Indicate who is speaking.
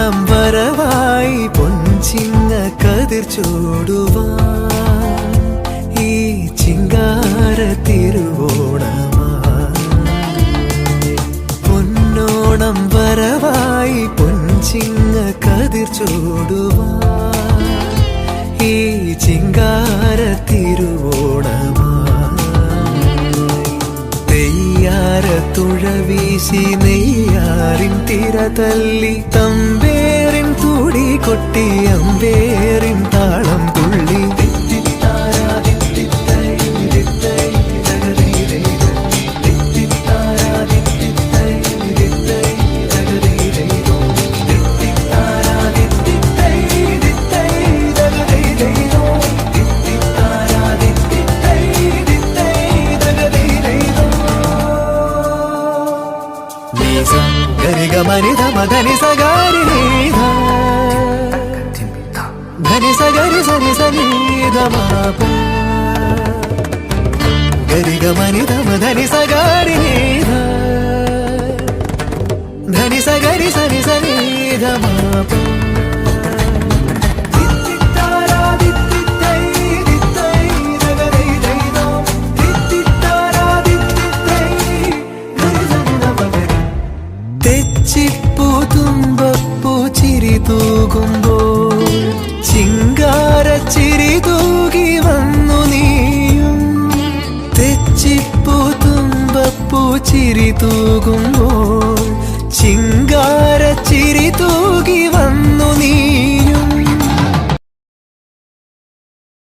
Speaker 1: പൊന്നോണം വരവായി പൊൻചിങ്ങ കതിർ ചൂടുവാൻ ഈ ചിങ്കാര തിരുവോണമായി. പൊന്നോണം വരവായി പൊൻചിങ്ങ കതിർ ചൂടുവാൻ ഈ ചിങ്കാര തിരുവോണമായി. തെയ്യാര തുഴ വീശി നെയ്യാറിൻ തിര തല്ലി തമ്പേറിൻ തുടി കൊട്ടി അമ്പേറിൻ താളം തുള്ളി. గరి ధమ ధని సగారి ధని సగరి సని సని ధమ గరి గమని ధమ ధని సగారి ధని సగరి సని సని ధమ. തെച്ചിപ്പൂ തുമ്പപ്പൂ ചിരി തൂകുമ്പോൾ ചിങ്കാര ചിരി തൂകി വന്നു നീയും. തെച്ചിപ്പൂ തുമ്പപ്പൂ ചിരി തൂകുമ്പോൾ ചിങ്കാര ചിരി തൂകി വന്നു നീ.